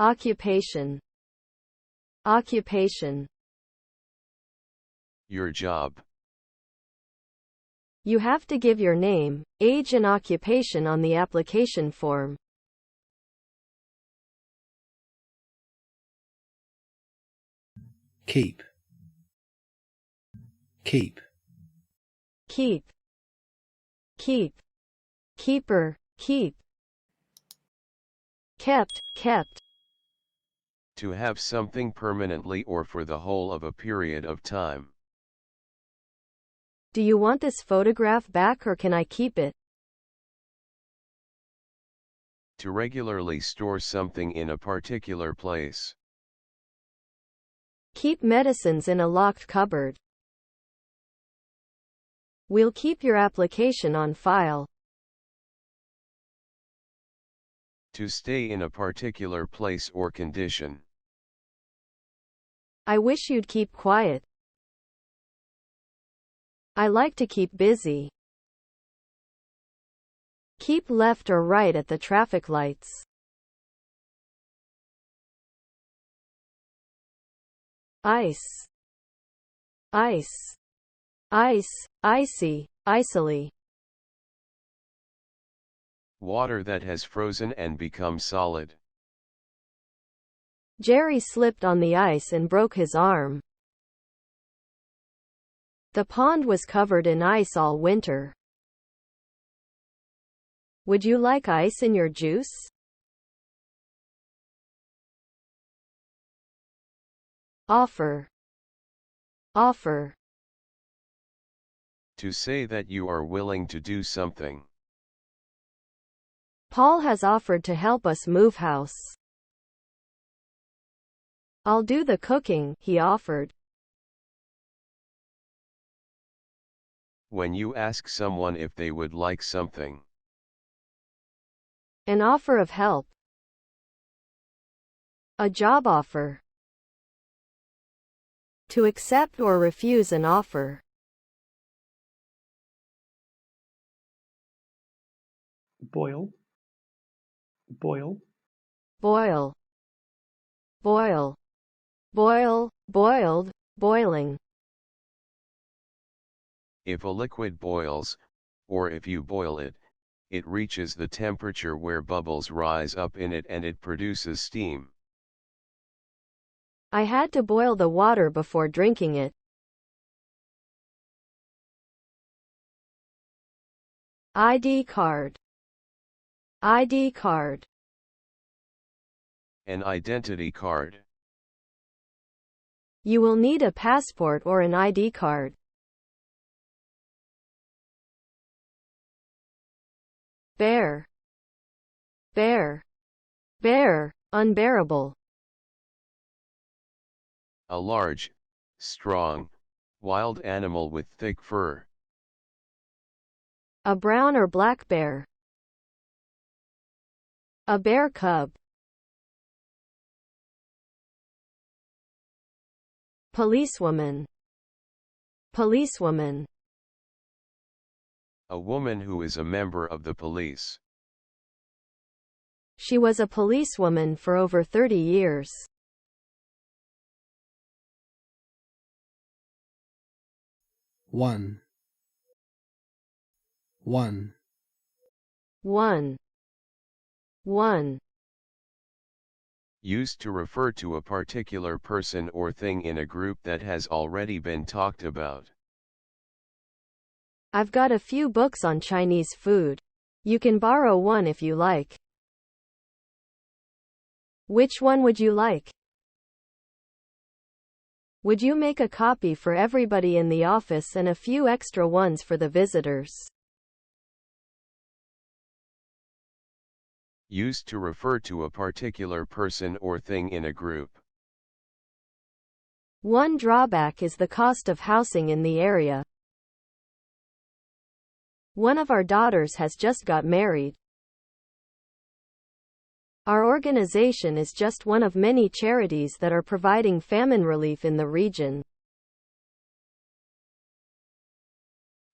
Occupation. Occupation. Your job. You have to give your name, age and occupation on the application form. Keep. Keep. Keep. Keep. Keeper. Keep. Kept. Kept. To have something permanently or for the whole of a period of time. Do you want this photograph back or can I keep it? To regularly store something in a particular place. Keep medicines in a locked cupboard. We'll keep your application on file. To stay in a particular place or condition. I wish you'd keep quiet. I like to keep busy. Keep left or right at the traffic lights. Ice. Ice. Ice. Icy. Icily. Water that has frozen and become solid. Jerry slipped on the ice and broke his arm. The pond was covered in ice all winter. Would you like ice in your juice? Offer. Offer. To say that you are willing to do something. Paul has offered to help us move house. I'll do the cooking, he offered. When you ask someone if they would like something. An offer of help. A job offer. To accept or refuse an offer. Boil. Boil. Boil. Boil. Boil. Boiled. Boiling. If a liquid boils, or if you boil it, it reaches the temperature where bubbles rise up in it and it produces steam. I had to boil the water before drinking it. ID card. ID card. An identity card. You will need a passport or an ID card. Bear. Bear. Bear. Unbearable. A large, strong, wild animal with thick fur. A brown or black bear. A bear cub. Policewoman. Policewoman. A woman who is a member of the police. She was a policewoman for over 30 years. One. One. One. One. Used to refer to a particular person or thing in a group that has already been talked about. I've got a few books on Chinese food. You can borrow one if you like. Which one would you like? Would you make a copy for everybody in the office and a few extra ones for the visitors? Used to refer to a particular person or thing in a group. One drawback is the cost of housing in the area. One of our daughters has just got married. Our organization is just one of many charities that are providing famine relief in the region.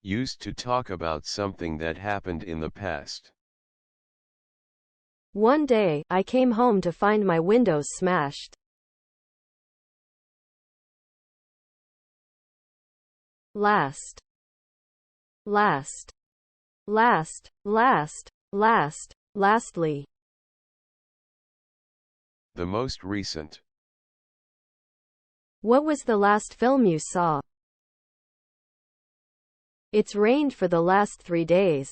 Used to talk about something that happened in the past. One day, I came home to find my windows smashed. Last. Last. Last. Last. Last. Lastly. The most recent. What was the last film you saw? It's rained for the last 3 days.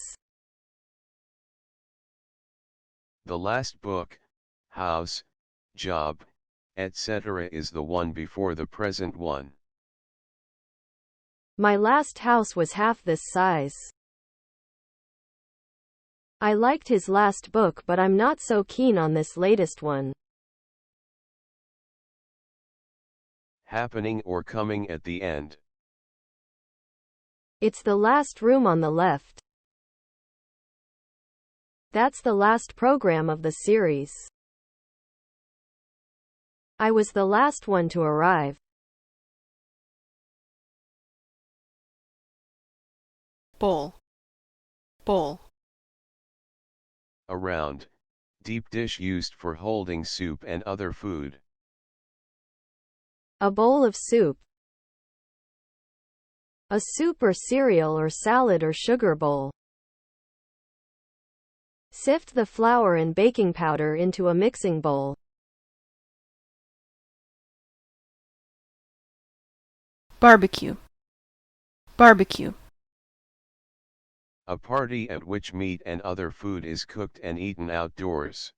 The last book, house, job, etc. is the one before the present one. My last house was half this size. I liked his last book, but I'm not so keen on this latest one. Happening or coming at the end. It's the last room on the left. That's the last program of the series. I was the last one to arrive. Bowl. Bowl. A round, deep dish used for holding soup and other food. A bowl of soup. A soup or cereal or salad or sugar bowl. Sift the flour and baking powder into a mixing bowl. Barbecue. Barbecue. A party at which meat and other food is cooked and eaten outdoors.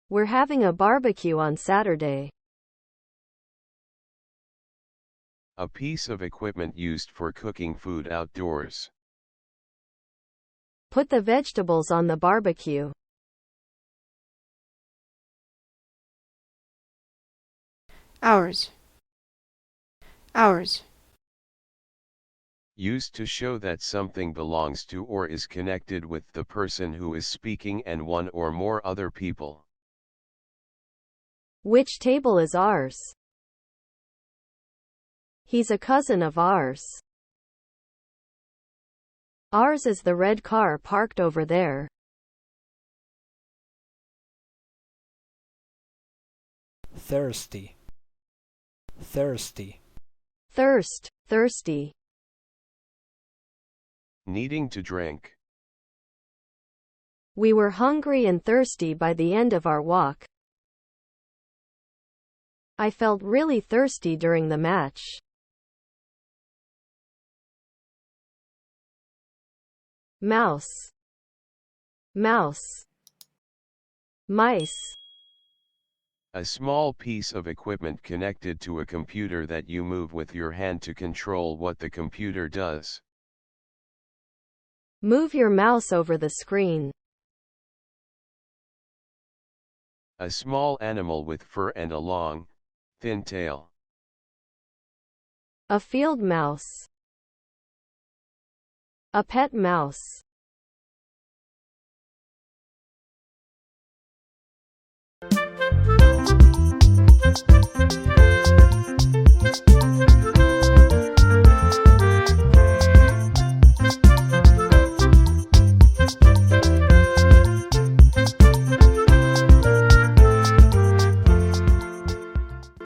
We're having a barbecue on Saturday. A piece of equipment used for cooking food outdoors. Put the vegetables on the barbecue. Hours. Hours. Used to show that something belongs to or is connected with the person who is speaking and one or more other people. Which table is ours? He's a cousin of ours. Ours is the red car parked over there. Thirsty. Thirsty. Thirst, thirsty. Needing to drink. We were hungry and thirsty by the end of our walk. I felt really thirsty during the match. Mouse. Mouse. Mice. A small piece of equipment connected to a computer that you move with your hand to control what the computer does. Move your mouse over the screen. A small animal with fur and a long, thin tail. A field mouse. A pet mouse.